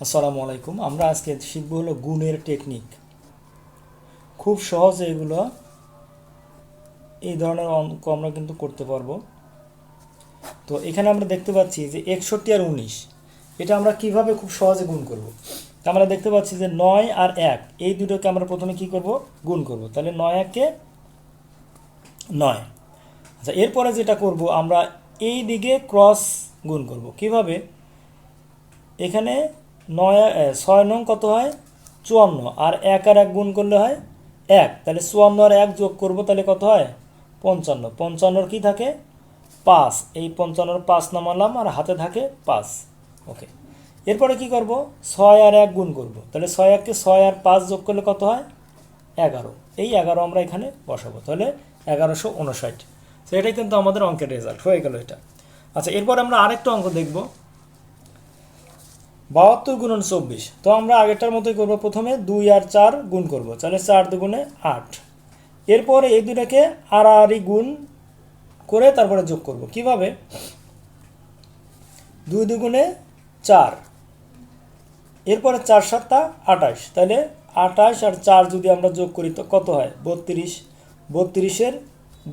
আসসালামু আলাইকুম। আমরা আজকে শিখব হলো গুণের টেকনিক। খুব সহজে এগুলো এই ধরনের অঙ্ক আমরা কিন্তু করতে পারবো। তো এখানে আমরা দেখতে পাচ্ছি যে 61 আর 19, এটা আমরা কিভাবে খুব সহজে গুণ করব। তা আমরা দেখতে পাচ্ছি যে 9 আর 1 এই দুটোকে আমরা প্রথমে কি করব, গুণ করব। তাহলে 9 1-কে 9। আচ্ছা, এরপরে যেটা করব আমরা এই দিকে ক্রস গুণ করব। কিভাবে? এখানে 6 নং কত হয়? 54, আর 1 আর 1 গুণ করলে হয় 1। তাহলে 54 আর 1 যোগ করব, তাহলে কত হয়? 55। 55 কি থাকে? 5। এই 55 5 নামালাম আর হাতে থাকে 5। ওকে, এরপরে কি করব? 6 আর 1 গুণ করব। তাহলে 6 1-কে 6 আর 5 যোগ করলে কত হয়? 11। এই 11 আমরা এখানে বসাবো, তাহলে 1159। তো এটাই কিন্তু আমাদের অঙ্কের রেজাল্ট হয়ে গেল এটা। আচ্ছা, এরপর আমরা আরেকটা অঙ্ক দেখব, 72 গুণন 24। তো আমরা আগেরটার মতোই করব, প্রথমে 2 আর 4 গুণ করব, তাহলে 4 দুগুণে 8। এরপরে এই দুটাকে আড়াআড়ি গুণ করে তারপরে যোগ করব। কিভাবে? 2 দুগুণে 4, এরপরে 4 7 28, তাহলে 28 আর 4 যদি আমরা যোগ করি তো কত হয়? 32। 32-এর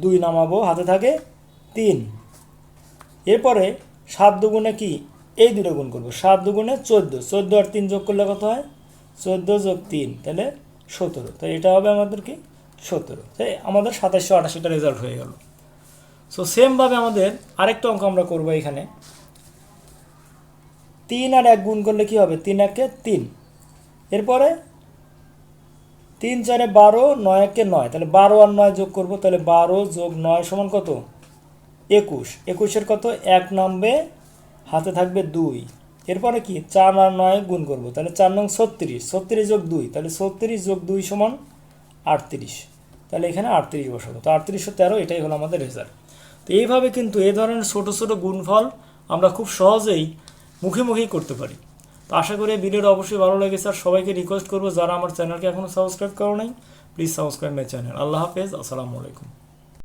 2 নামাবো, হাতে থাকে 3। এরপরে 7 দুগুণে কি? এই দুটো গুণ করবো, 7 দুগুণে 14। 14 আর 3 যোগ করলে কত হয়? 14 যোগ 3, তাহলে 17। তাই এটা হবে আমাদের কি? 17। তাই আমাদের 2788টা রেজাল্ট হয়ে গেল। সো সেমভাবে আমাদের আরেকটা অঙ্ক আমরা করবো। এখানে 3 আর 1 গুণ করলে কি হবে? 3 1-কে 3। এরপরে 3 4-এ 12, 9 1-কে 9, তাহলে 12 আর 9 যোগ করবো, তাহলে 12 যোগ 9 সমান কত? 21। 21-এর কত? 1 নামবে, হাতে থাকবে 2। এরপরে কি? 4 আর 9 গুণ করব, তাহলে 4 নং 36। 36 যোগ 2, তাহলে 36 যোগ 2 সমান 38। তাহলে এখানে 38 বসাবো। তো 3813, এটাই হলো আমাদের রেজাল্ট। তো এইভাবে কিন্তু এই ধরনের ছোটো ছোটো গুণফল আমরা খুব সহজেই মুখে মুখেই করতে পারি। তো আশা করি ভিডিওটা অবশ্যই ভালো লেগেছে। আর সবাইকে রিকোয়েস্ট করবো, যারা আমার চ্যানেলকে এখনও সাবস্ক্রাইব করো নাই, প্লিজ সাবস্ক্রাইব মাই চ্যানেল। আল্লাহ হাফেজ, আসসালামু আলাইকুম।